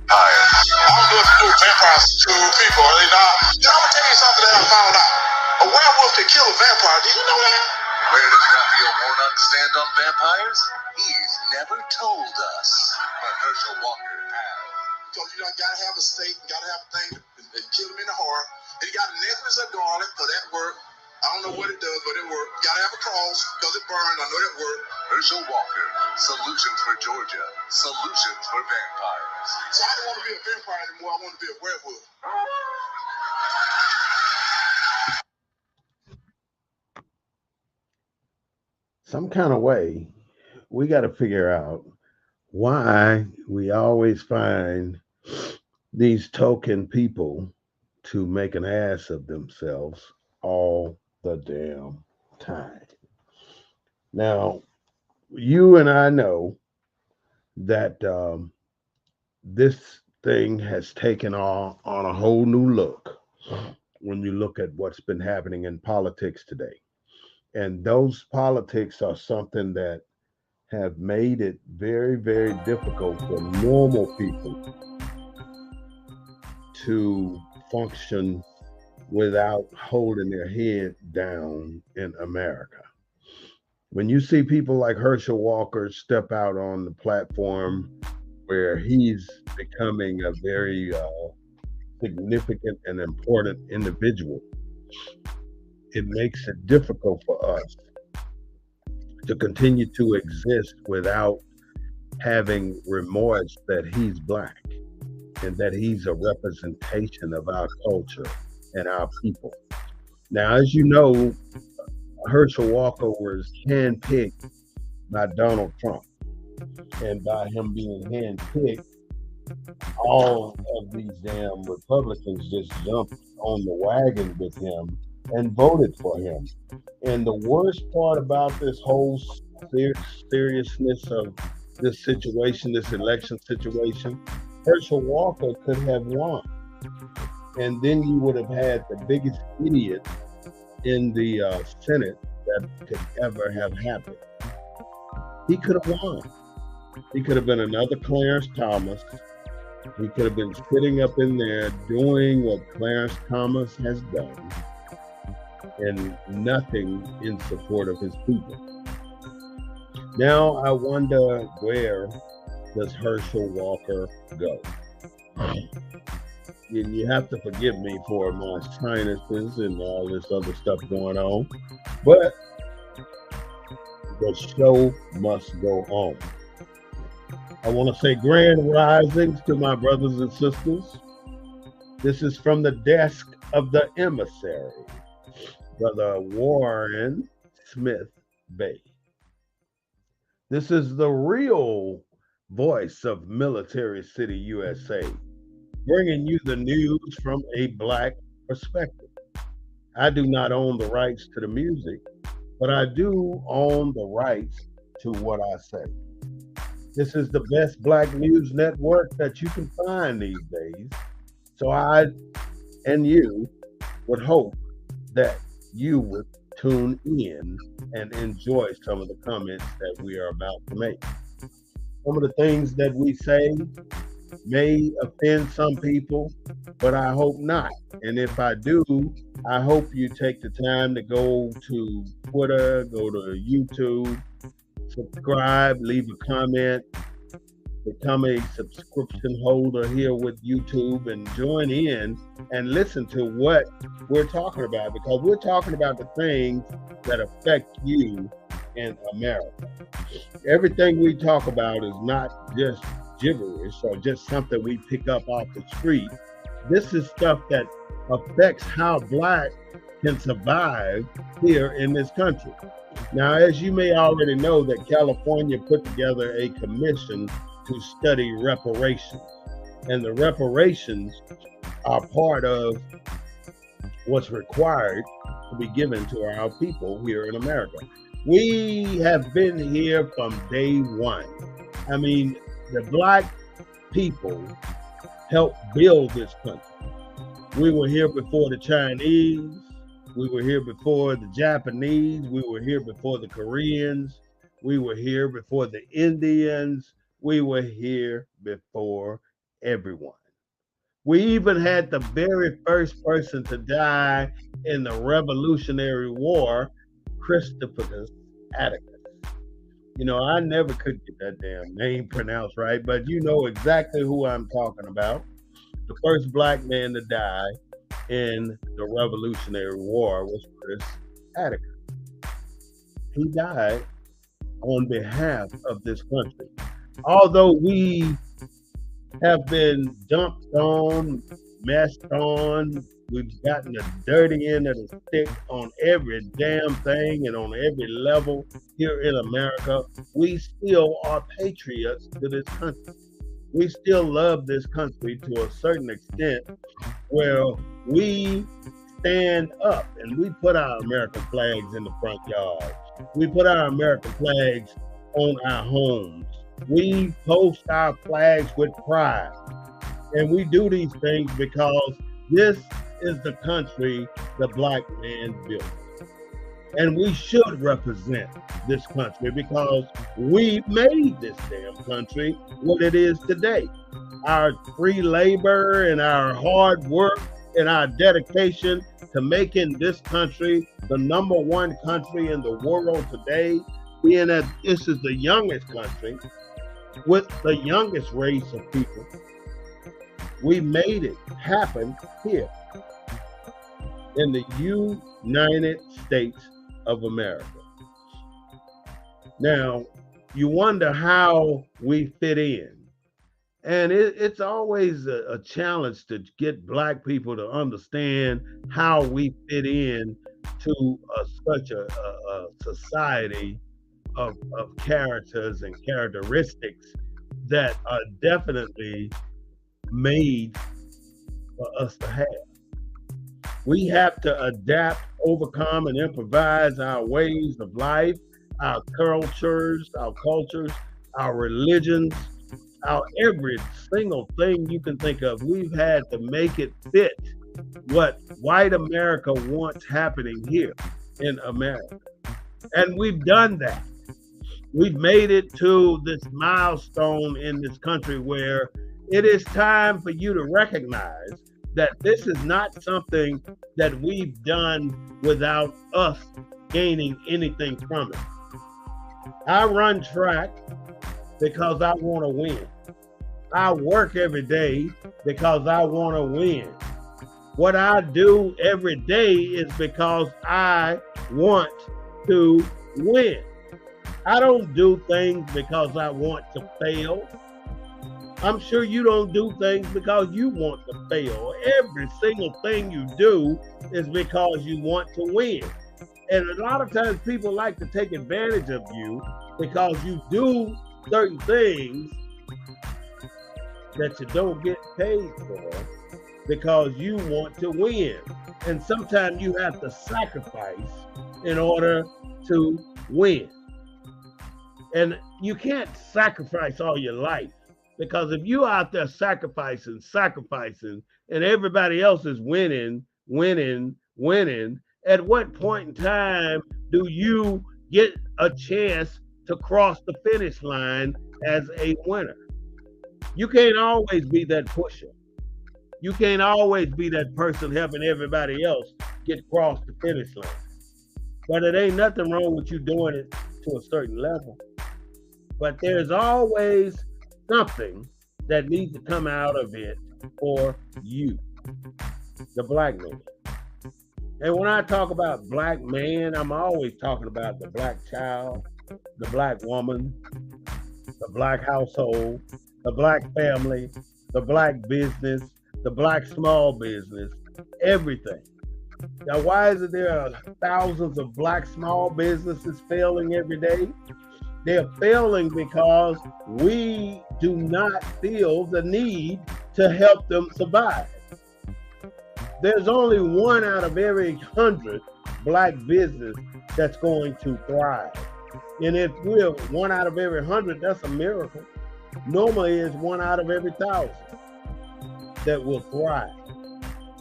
I don't know if you do vampires to people, are they not? You know, I'm gonna tell you something that I found out. A werewolf can kill a vampire. Did you know that? Where does Raphael Warnock stand on vampires? He's never told us. But Herschel Walker has. Because you gotta have a stake, gotta have a thing and kill him in the heart. And you got a necklace of garlic, because that worked. I don't know what it does, but it worked. Gotta have a cross, because it burned. I know that worked. Herschel Walker, solutions for Georgia, solutions for vampires. So I don't want to be a vampire anymore. I want to be a werewolf. Some kind of way, we got to figure out why we always find these token people to make an ass of themselves all the damn time. Now, you and I know that this thing has taken on a whole new look when you look at what's been happening in politics today. And those politics are something that have made it very, very difficult for normal people to function without holding their head down in America. When you see people like Herschel Walker step out on the platform where he's becoming a very significant and important individual, it makes it difficult for us to continue to exist without having remorse that he's black and that he's a representation of our culture and our people. Now, as you know, Herschel Walker was handpicked by Donald Trump. And by him being handpicked, all of these damn Republicans just jumped on the wagon with him and voted for him. And the worst part about this whole seriousness of this situation, this election situation, Herschel Walker could have won. And then you would have had the biggest idiot in the Senate that could ever have happened. He could have won. He could have been another Clarence Thomas. He could have been sitting up in there doing what Clarence Thomas has done and nothing in support of his people. Now I wonder, where does Herschel Walker go? And you have to forgive me for my sinuses and all this other stuff going on, but the show must go on. I want to say grand risings to my brothers and sisters. This is from the desk of the Emissary, Brother Warren Smith Bay. This is the real voice of Military City, USA, bringing you the news from a black perspective. I do not own the rights to the music, but I do own the rights to what I say. This is the best black news network that you can find these days. So I and you would hope that you would tune in and enjoy some of the comments that we are about to make. Some of the things that we say may offend some people, but I hope not. And if I do, I hope you take the time to go to Twitter, go to YouTube, subscribe, leave a comment, become a subscription holder here with YouTube, and join in and listen to what we're talking about, because we're talking about the things that affect you in America. Everything we talk about is not just gibberish or just something we pick up off the street. This is stuff that affects how black can survive here in this country. Now, as you may already know, that California put together a commission to study reparations, and the reparations are part of what's required to be given to our people here in America. We have been here from day one. I mean, the black people helped build this country. We were here before the Chinese. We were here before the Japanese. We were here before the Koreans. We were here before the Indians. We were here before everyone. We even had the very first person to die in the Revolutionary War, Christophorus Atticus. You know, I never could get that damn name pronounced right, but you know exactly who I'm talking about. The first black man to die in the Revolutionary War was Chris Atticus. He died on behalf of this country. Although we have been dumped on, messed on, we've gotten the dirty end of the stick on every damn thing and on every level here in America. We still are patriots to this country. We still love this country to a certain extent where we stand up and we put our American flags in the front yard. We put our American flags on our homes. We post our flags with pride. And we do these things because this is the country the black man built. And we should represent this country because we made this damn country what it is today. Our free labor and our hard work and our dedication to making this country the #1 country in the world today, being that this is the youngest country with the youngest race of people. We made it happen here in the United States of America. Now, you wonder how we fit in. And it's always a challenge to get black people to understand how we fit in to such a society of characters and characteristics that are definitely made for us to have. We have to adapt, overcome, and improvise our ways of life, our cultures, our religions, our every single thing you can think of. We've had to make it fit what white America wants happening here in America. And we've done that. We've made it to this milestone in this country where it is time for you to recognize that this is not something that we've done without us gaining anything from it. I run track because I want to win. I work every day because I want to win. What I do every day is because I want to win. I don't do things because I want to fail. I'm sure you don't do things because you want to fail. Every single thing you do is because you want to win. And a lot of times people like to take advantage of you because you do certain things that you don't get paid for because you want to win. And sometimes you have to sacrifice in order to win. And you can't sacrifice all your life, because if you're out there sacrificing, and everybody else is winning, at what point in time do you get a chance to cross the finish line as a winner? You can't always be that pusher. You can't always be that person helping everybody else get across the finish line. But it ain't nothing wrong with you doing it to a certain level. But there's always something that needs to come out of it for you, the black man. And when I talk about black man, I'm always talking about the black child, the black woman, the black household, the black family, the black business, the black small business, everything. Now, why is it there are thousands of black small businesses failing every day? They're failing because we do not feel the need to help them survive. There's only 1 out of every 100 black business that's going to thrive. And if we're 1 out of every 100, that's a miracle. Normally it's 1 out of every 1,000 that will thrive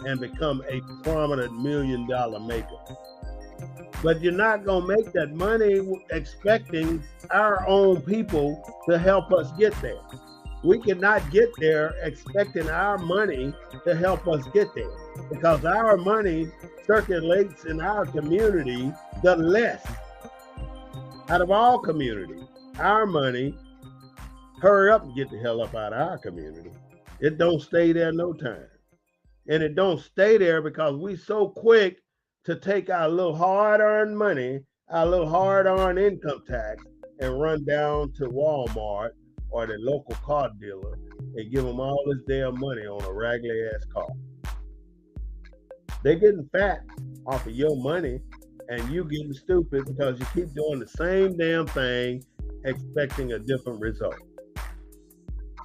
and become a prominent $1 million maker. But you're not going to make that money expecting our own people to help us get there. We cannot get there expecting our money to help us get there, because our money circulates in our community the less out of all communities. Our money, hurry up and get the hell up out of our community. It don't stay there no time. And it don't stay there because we so quick to take our little hard-earned money, our little hard-earned income tax, and run down to Walmart or the local car dealer and give them all this damn money on a raggedy ass car. They're getting fat off of your money, and you getting stupid because you keep doing the same damn thing, expecting a different result.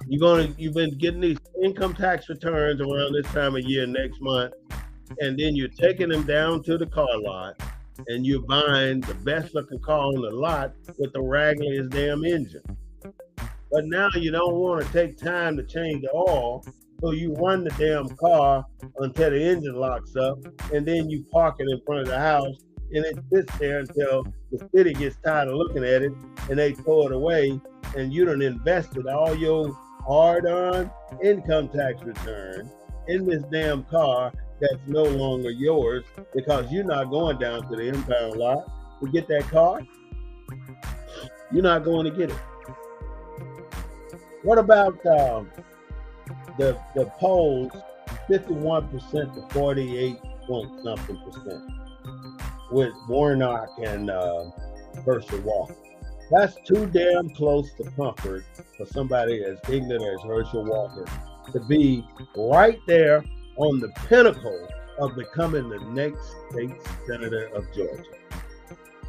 You've been getting these income tax returns around this time of year next month, and then you're taking them down to the car lot, and you're buying the best looking car on the lot with the raggediest damn engine. But now you don't want to take time to change the oil, so you run the damn car until the engine locks up, and then you park it in front of the house, and it sits there until the city gets tired of looking at it, and they throw it away, and you done invested all your hard-earned income tax return in this damn car that's no longer yours because you're not going down to the impound lot to get that car. You're not going to get it. What about the polls, 51% to 48 point something percent with Warnock and Herschel Walker? That's too damn close to comfort for somebody as ignorant as Herschel Walker to be right there on the pinnacle of becoming the next state senator of Georgia.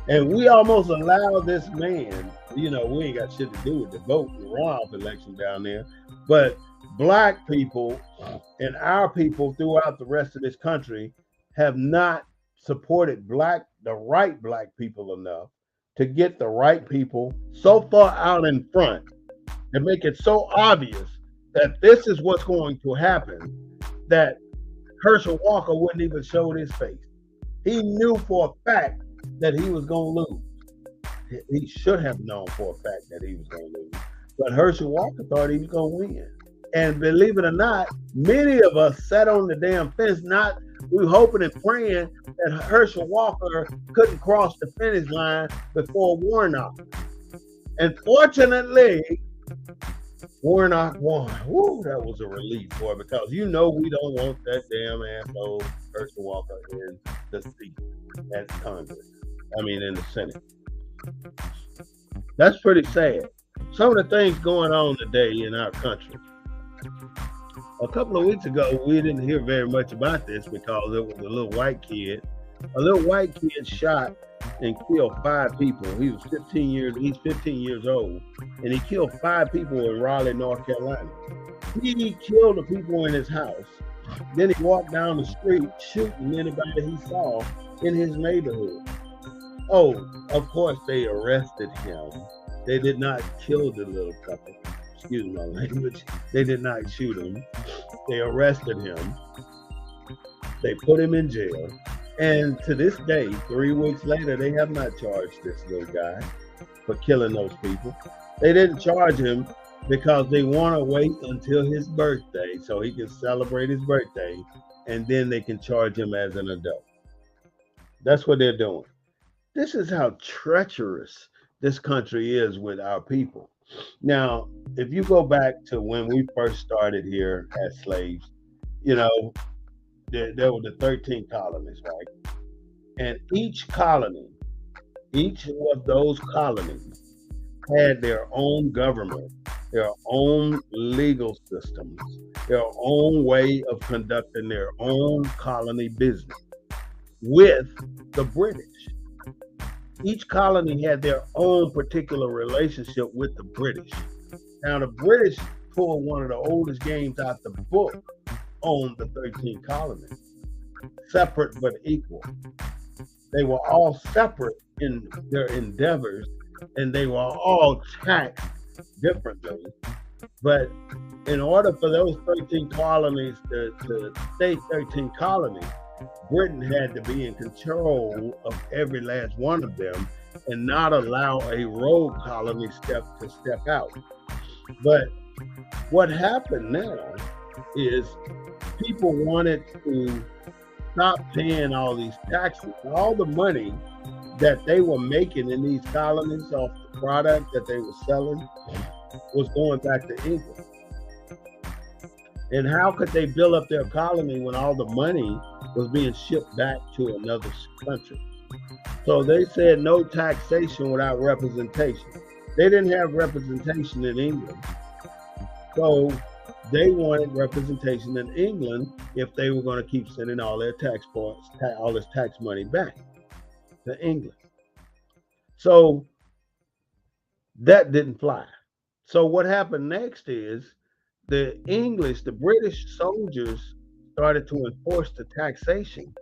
And we almost allow this man, we ain't got shit to do with the vote and runoff election down there, but black people and our people throughout the rest of this country have not supported the right black people enough to get the right people so far out in front and make it so obvious that this is what's going to happen that Herschel Walker wouldn't even show his face. He knew for a fact that he was going to lose. He should have known for a fact that he was going to lose. But Herschel Walker thought he was going to win. And believe it or not, many of us sat on the damn fence, we were hoping and praying that Herschel Walker couldn't cross the finish line before Warnock. And fortunately, Warnock won. Woo, that was a relief, boy, because we don't want that damn asshole Herschel Walker in the seat at Congress. In the Senate. That's pretty sad. Some of the things going on today in our country. A couple of weeks ago, we didn't hear very much about this because it was a little white kid. A little white kid shot and killed 5 people. He's 15 years old, and he killed 5 people in Raleigh, North Carolina. He killed the people in his house. Then he walked down the street shooting anybody he saw in his neighborhood. Oh, of course they arrested him. They did not kill the little couple. Excuse my language. They did not shoot him. They arrested him. They put him in jail. And to this day, 3 weeks later, they have not charged this little guy for killing those people. They didn't charge him because they want to wait until his birthday so he can celebrate his birthday, and then they can charge him as an adult. That's what they're doing. This is how treacherous this country is with our people. Now, if you go back to when we first started here as slaves, there were the 13 colonies, right? And each of those colonies had their own government, their own legal systems, their own way of conducting their own colony business with the British. Each colony had their own particular relationship with the British. Now, the British pulled one of the oldest games out the book on the 13 colonies, separate but equal. They were all separate in their endeavors, and they were all taxed differently. But in order for those 13 colonies to stay 13 colonies, Britain had to be in control of every last one of them and not allow a rogue colony to step out. But what happened now is people wanted to stop paying all these taxes. All the money that they were making in these colonies off the product that they were selling was going back to England. And how could they build up their colony when all the money was being shipped back to another country? So they said no taxation without representation. They didn't have representation in England. So they wanted representation in England if they were going to keep sending all their tax points, all this tax money back to England. So that didn't fly. So what happened next is the British soldiers started to enforce the taxation.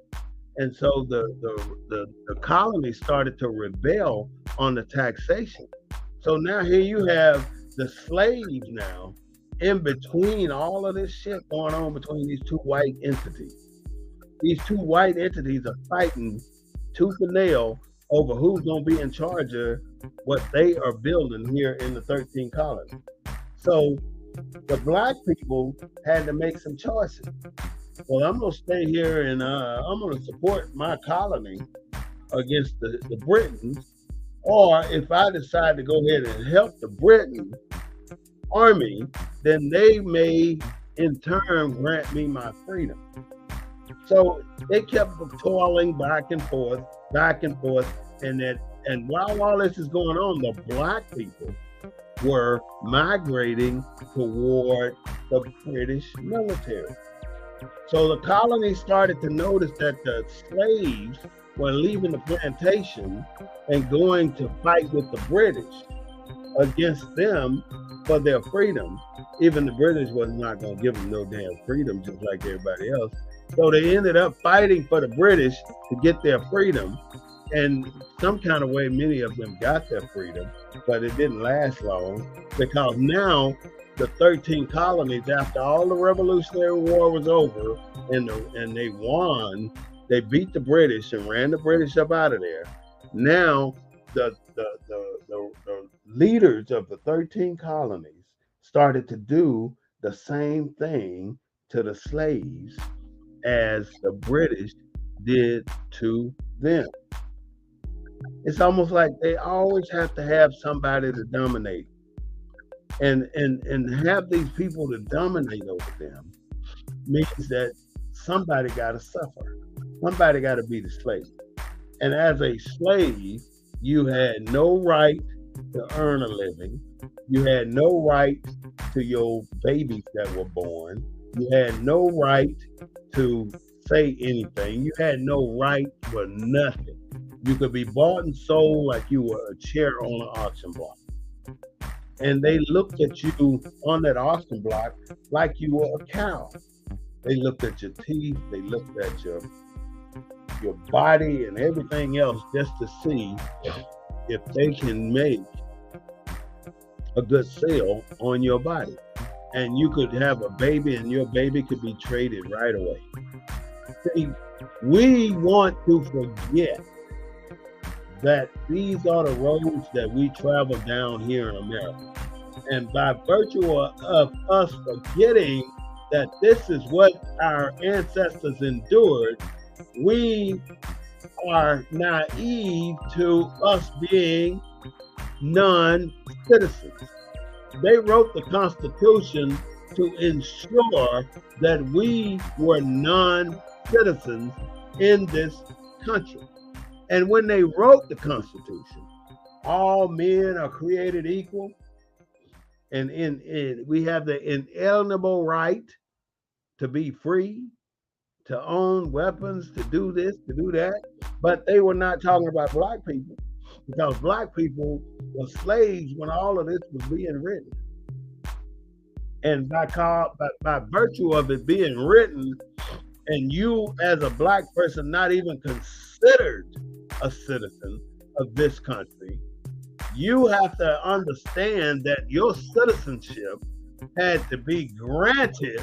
And so the colony started to rebel on the taxation. So now here you have the slaves now in between all of this shit going on between these two white entities. These two white entities are fighting tooth and nail over who's going to be in charge of what they are building here in the 13 colonies. So the black people had to make some choices. Well, I'm going to stay here and I'm going to support my colony against the Britons. Or if I decide to go ahead and help the Britain army, then they may in turn grant me my freedom. So they kept toiling back and forth, and while all this is going on, the black people were migrating toward the British military. So the colony started to notice that the slaves were leaving the plantation and going to fight with the British against them for their freedom. Even the British was not going to give them no damn freedom, just like everybody else. So they ended up fighting for the British to get their freedom. And some kind of way, many of them got their freedom, but it didn't last long, because now the 13 colonies, after all the Revolutionary War was over and they won, they beat the British and ran the British up out of there. Now the leaders of the 13 colonies started to do the same thing to the slaves as the British did to them. It's almost like they always have to have somebody to dominate, and have these people to dominate over them means that somebody got to suffer. Somebody got to be the slave. And as a slave, you had no right to earn a living. You had no right to your babies that were born. You had no right to say anything. You had no right for nothing. You could be bought and sold like you were a chair on an auction block. And they looked at you on that auction block like you were a cow. They looked at your teeth, they looked at your body and everything else just to see if they can make a good sale on your body. And you could have a baby and your baby could be traded right away. See, we want to forget that these are the roads that we travel down here in America. And by virtue of us forgetting that this is what our ancestors endured, we are naive to us being non-citizens. They wrote the Constitution to ensure that we were non-citizens in this country. And when they wrote the Constitution, all men are created equal, and we have the inalienable right to be free, to own weapons, to do this, to do that. But they were not talking about black people, because black people were slaves when all of this was being written. And by virtue of it being written, and you as a black person not even considered a citizen of this country, you have to understand that your citizenship had to be granted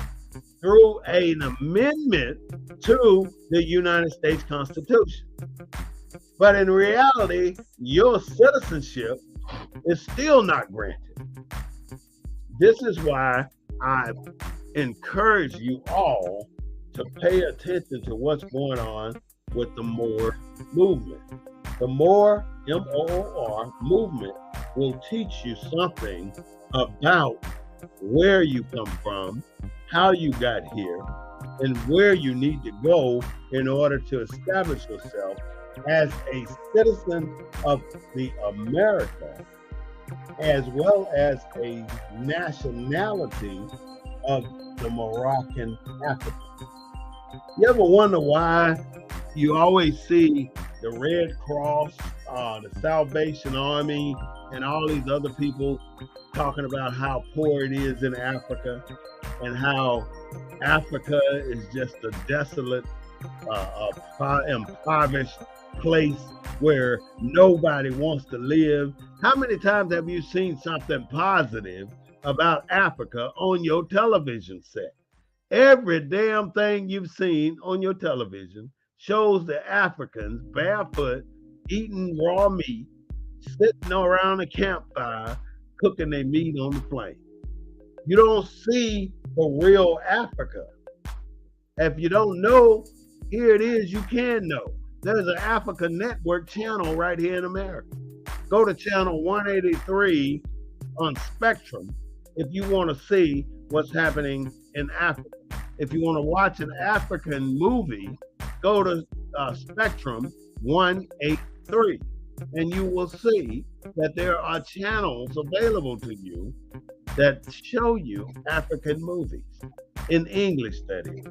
through an amendment to the United States Constitution. But in reality, your citizenship is still not granted. This is why I encourage you all to pay attention to what's going on with the Moor movement. The Moor, M-O-O-R, movement will teach you something about where you come from, how you got here, and where you need to go in order to establish yourself as a citizen of the America, as well as a nationality of the Moroccan African. You ever wonder why you always see the Red Cross, the Salvation Army, and all these other people talking about how poor it is in Africa and how Africa is just a desolate, impoverished place where nobody wants to live? How many times have you seen something positive about Africa on your television set? Every damn thing you've seen on your television shows the Africans barefoot, eating raw meat, sitting around a campfire, cooking their meat on the flame. You don't see the real Africa. If you don't know, here it is, you can know. There's an Africa Network channel right here in America. Go to channel 183 on Spectrum if you want to see what's happening in Africa. If you want to watch an African movie, go to Spectrum 183, and you will see that there are channels available to you that show you African movies in English, that is.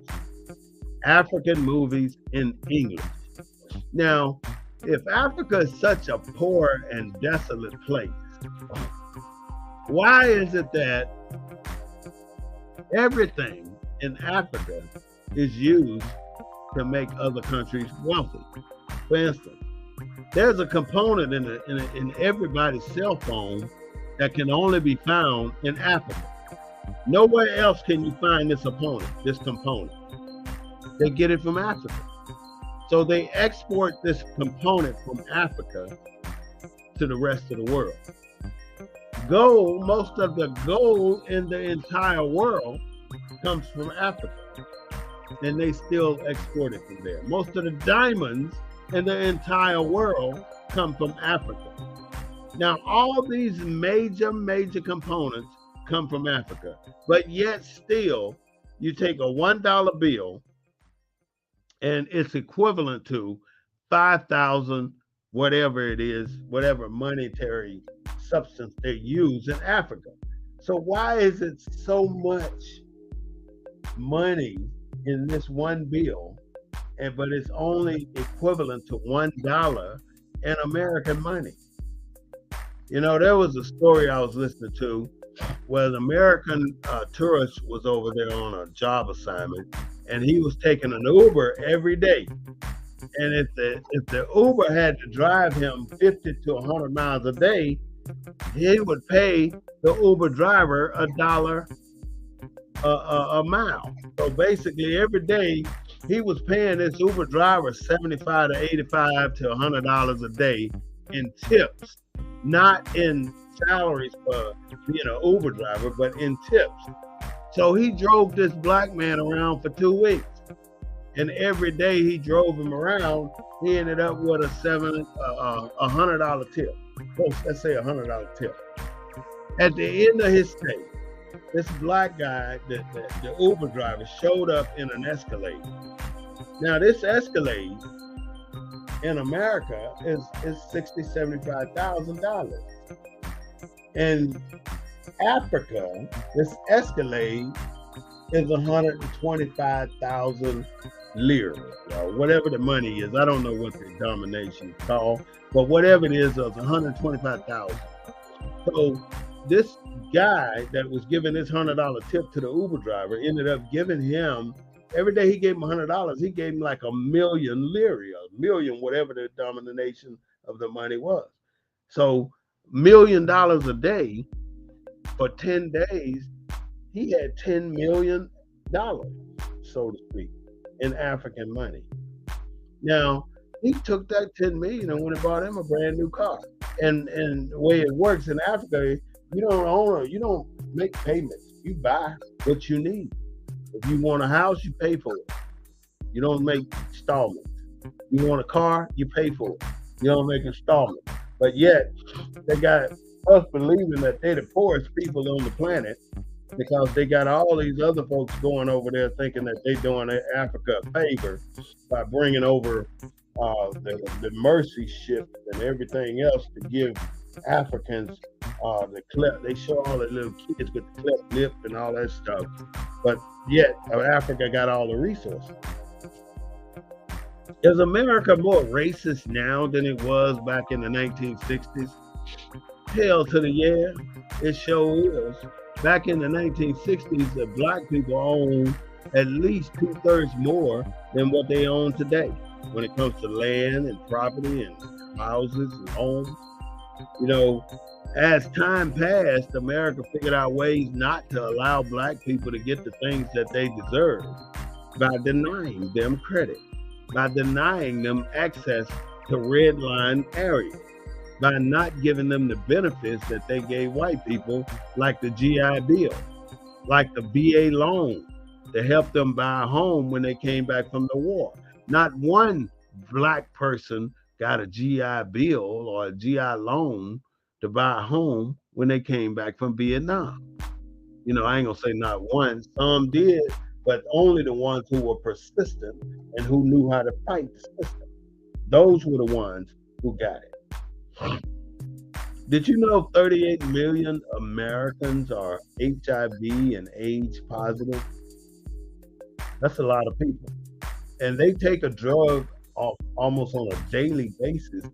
African movies in English. Now, if Africa is such a poor and desolate place, why is it that everything in Africa is used to make other countries wealthy? For instance, there's a component in everybody's cell phone that can only be found in Africa. Nowhere else can you find this component. They get it from Africa. So they export this component from Africa to the rest of the world. Gold, most of the gold in the entire world comes from Africa, and they still export it from there. Most of the diamonds in the entire world come from Africa. Now, all these major components come from Africa, but yet still, you take a $1 bill and it's equivalent to 5,000, whatever it is, whatever monetary substance they use in Africa. So why is it so much money in this one bill, but it's only equivalent to $1 in American money? You know, there was a story I was listening to where an American tourist was over there on a job assignment, and he was taking an Uber every day. And if the Uber had to drive him 50 to 100 miles a day, he would pay the Uber driver $1 a mile. So basically, every day he was paying this Uber driver $75 to $85 to $100 a day in tips, not in salaries for being an Uber driver, but in tips. So he drove this black man around for 2 weeks, and every day he drove him around, he ended up with a $100 tip. Let's say $100 tip. At the end of his stay, this black guy, the Uber driver, showed up in an Escalade. Now, this Escalade in America is $60,000, $75,000. In Africa, this Escalade is 125,000 lira, whatever the money is. I don't know what the denomination is called, but whatever it is 125,000. So this guy that was giving this $100 tip to the Uber driver ended up giving him, every day he gave him $100, he gave him like 1,000,000 lira, a million, whatever the denomination of the money was. So $1 million a day for 10 days, he had $10 million, so to speak, in African money. Now, he took that 10 million and went and bought him a brand new car. And the way it works in Africa, You don't own it. You don't make payments. You buy what you need. If you want a house, you pay for it. You don't make installments. You want a car, you pay for it. You don't make installments. But yet, they got us believing that they're the poorest people on the planet because they got all these other folks going over there thinking that they're doing Africa a favor by bringing over the mercy ship and everything else to give Africans the cleft. They show all the little kids with the cleft lip and all that stuff, but yet Africa got all the resources. Is America more racist now than it was back in the 1960s? Hell to the yeah, it sure is. Back in the 1960s, the black people owned at least 2/3 more than what they own today when it comes to land and property and houses and homes. You know, as time passed, America figured out ways not to allow black people to get the things that they deserve by denying them credit, by denying them access to red line areas, by not giving them the benefits that they gave white people, like the GI Bill, like the VA loan to help them buy a home when they came back from the war. Not one black person got a GI Bill or a GI loan to buy a home when they came back from Vietnam. You know, I ain't gonna say not one, some did, but only the ones who were persistent and who knew how to fight the system. Those were the ones who got it. Did you know 38 million Americans are HIV and AIDS positive? That's a lot of people. And they take a drug almost on a daily basis.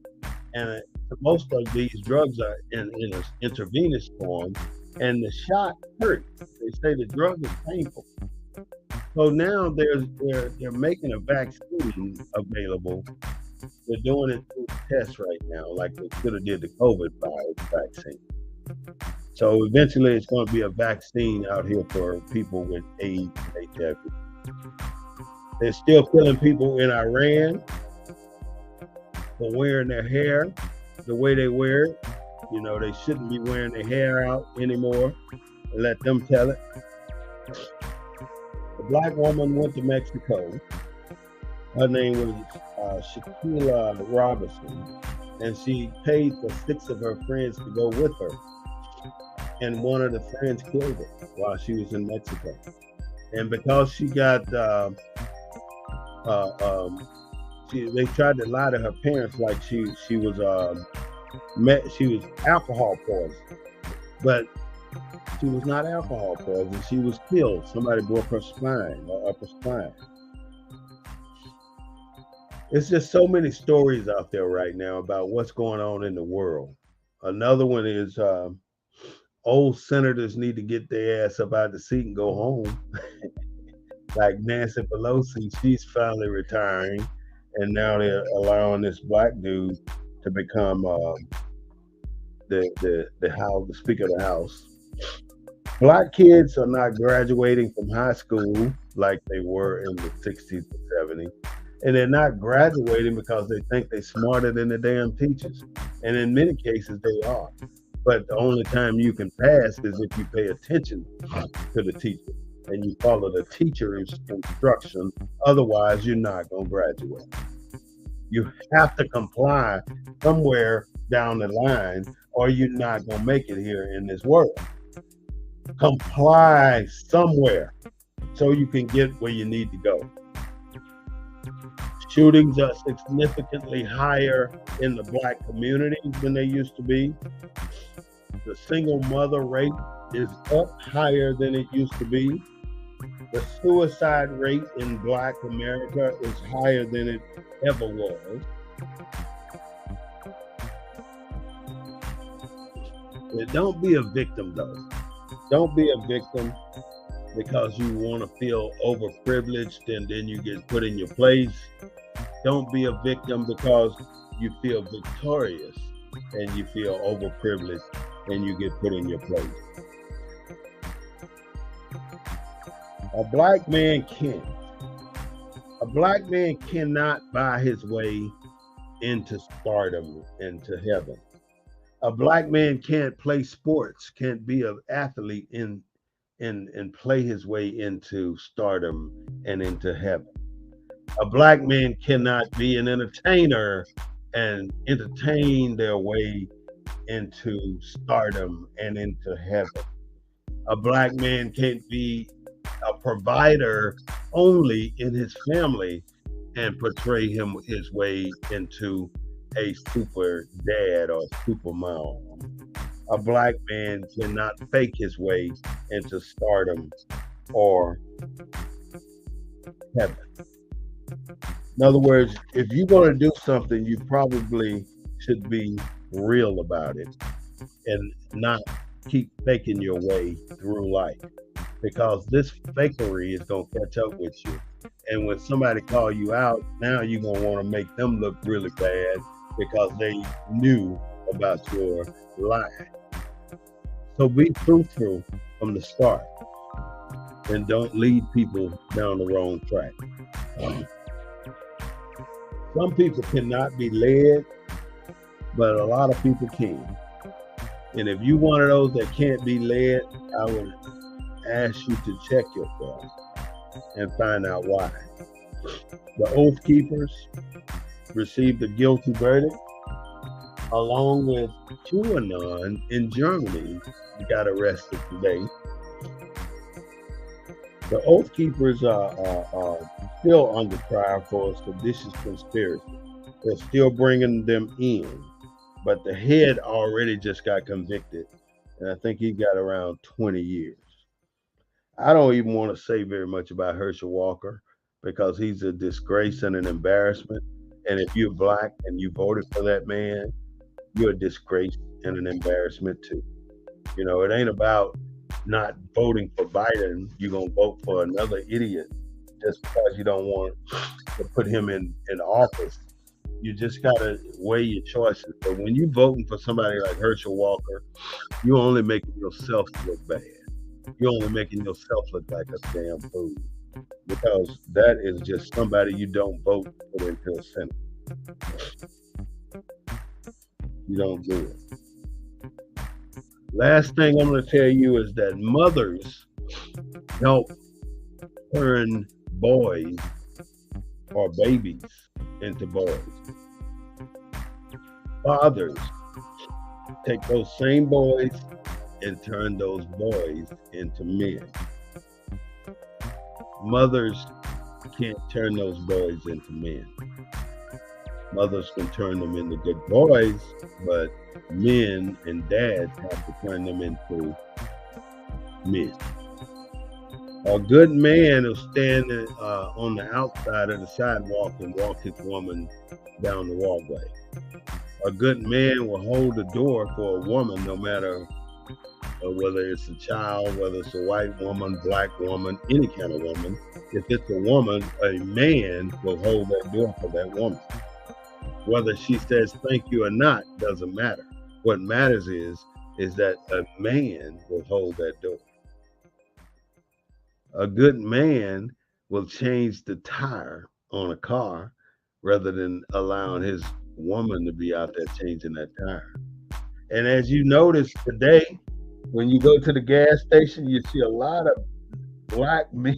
And most of these drugs are in an intravenous form. And the shot hurts. They say the drug is painful. So now they're making a vaccine available. They're doing it through tests right now, like they should have did the COVID virus vaccine. So eventually it's going to be a vaccine out here for people with AIDS and HIV. They're still killing people in Iran for wearing their hair the way they wear it. You know, they shouldn't be wearing their hair out anymore. Let them tell it. A black woman went to Mexico. Her name was Shaquilla Robinson, and she paid for 6 of her friends to go with her. And one of the friends killed her while she was in Mexico. And because she got, they tried to lie to her parents like she was alcohol poisoned, but she was not alcohol poisoned. She was killed. Somebody broke her spine, her upper spine. It's just so many stories out there right now about what's going on in the world. Another one is old senators need to get their ass up out of the seat and go home. Like Nancy Pelosi, she's finally retiring, and now they're allowing this black dude to become the Speaker of the House. Black kids are not graduating from high school like they were in the 60s and 70s. And they're not graduating because they think they're smarter than the damn teachers. And in many cases, they are. But the only time you can pass is if you pay attention to the teacher and you follow the teacher's instruction. Otherwise, you're not going to graduate. You have to comply somewhere down the line, or you're not going to make it here in this world. Comply somewhere so you can get where you need to go. Shootings are significantly higher in the black community than they used to be. The single mother rate is up higher than it used to be. The suicide rate in black America is higher than it ever was. Don't be a victim, though. Don't be a victim because you want to feel overprivileged and then you get put in your place. Don't be a victim because you feel victorious and you feel overprivileged and you get put in your place. A black man can't. A black man cannot buy his way into stardom, into heaven. A black man can't play sports, can't be an athlete and play his way into stardom and into heaven. A black man cannot be an entertainer and entertain their way into stardom and into heaven. A black man can't be a provider only in his family and portray him his way into a super dad or super mom. A black man cannot fake his way into stardom or heaven. In other words, if you're going to do something, you probably should be real about it and not keep faking your way through life, because this fakery is going to catch up with you. And when somebody call you out, now you're going to want to make them look really bad because they knew about your lie. So be truthful from the start and don't lead people down the wrong track. Some people cannot be led, but a lot of people can. And if you're one of those that can't be led, I would ask you to check yourself and find out why. The Oath Keepers received a guilty verdict, along with QAnon in Germany got arrested today. The Oath Keepers are still under trial for a seditious conspiracy. They're still bringing them in, but the head already just got convicted, and I think he got around 20 years. I don't even want to say very much about Herschel Walker because he's a disgrace and an embarrassment. And if you're black and you voted for that man, you're a disgrace and an embarrassment too. You know, it ain't about not voting for Biden. You're going to vote for another idiot just because you don't want to put him in office. You just got to weigh your choices. But when you're voting for somebody like Herschel Walker, you're only making yourself look bad. You're only making yourself look like a damn fool, because that is just somebody you don't vote for into a Senate. You don't do it. Last thing I'm going to tell you is that mothers help turn boys or babies into boys. Fathers take those same boys and turn those boys into men. Mothers can't turn those boys into men. Mothers can turn them into good boys, but men and dads have to turn them into men. A good man will stand on the outside of the sidewalk and walk his woman down the walkway. A good man will hold the door for a woman, no matter whether it's a child, whether it's a white woman, black woman, any kind of woman. If it's a woman, a man will hold that door for that woman. Whether she says thank you or not doesn't matter. What matters is that a man will hold that door. A good man will change the tire on a car rather than allowing his woman to be out there changing that tire. And as you notice today, when you go to the gas station, you see a lot of black men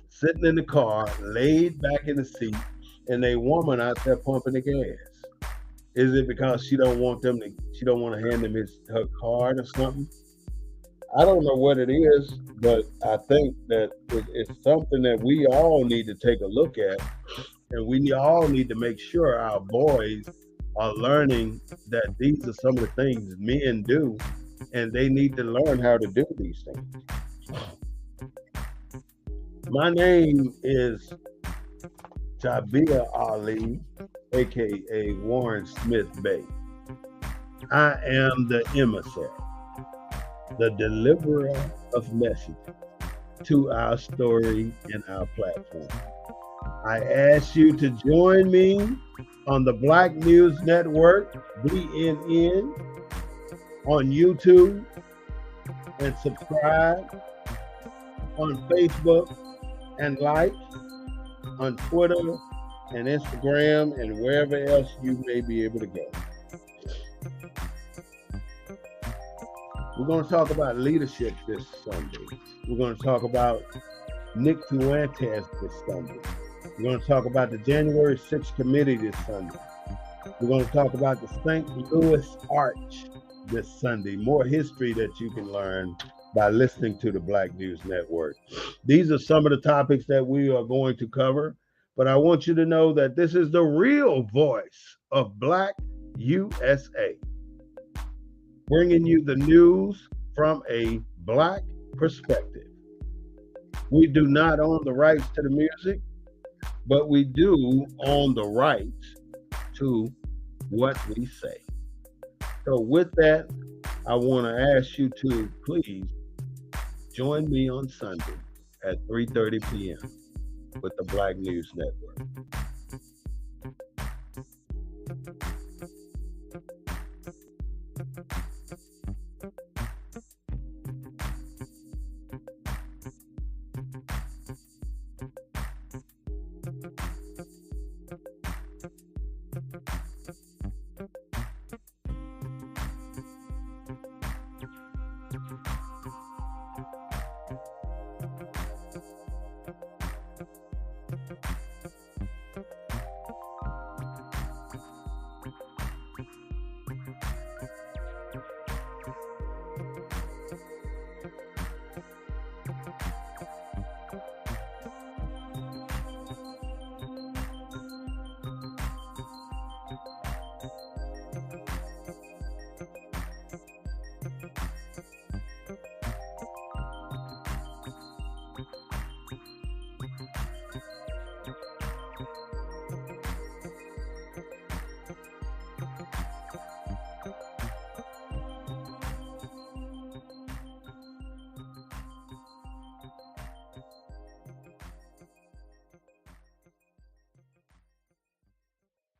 sitting in the car, laid back in the seat, and they woman out there pumping the gas. Is it because she don't want to hand him her card or something? I don't know what it is, but I think that it's something that we all need to take a look at, and we all need to make sure our boys are learning that these are some of the things men do, and they need to learn how to do these things. My name is Tabia Ali, aka Warren Smith Bay. I am the emissary, the deliverer of messages to our story and our platform. I ask you to join me on the Black News Network, BNN, on YouTube, and subscribe on Facebook and like on Twitter and Instagram and wherever else you may be able to go. We're going to talk about leadership this Sunday. We're going to talk about Nick Fuentes this Sunday. We're going to talk about the January 6th committee this Sunday. We're going to talk about the St. Louis Arch this Sunday. More history that you can learn by listening to the Black News Network. These are some of the topics that we are going to cover, but I want you to know that this is the real voice of Black USA, bringing you the news from a Black perspective. We do not own the rights to the music, but we do own the rights to what we say. So with that, I want to ask you to please join me on Sunday at 3:30 p.m. with the Black News Network.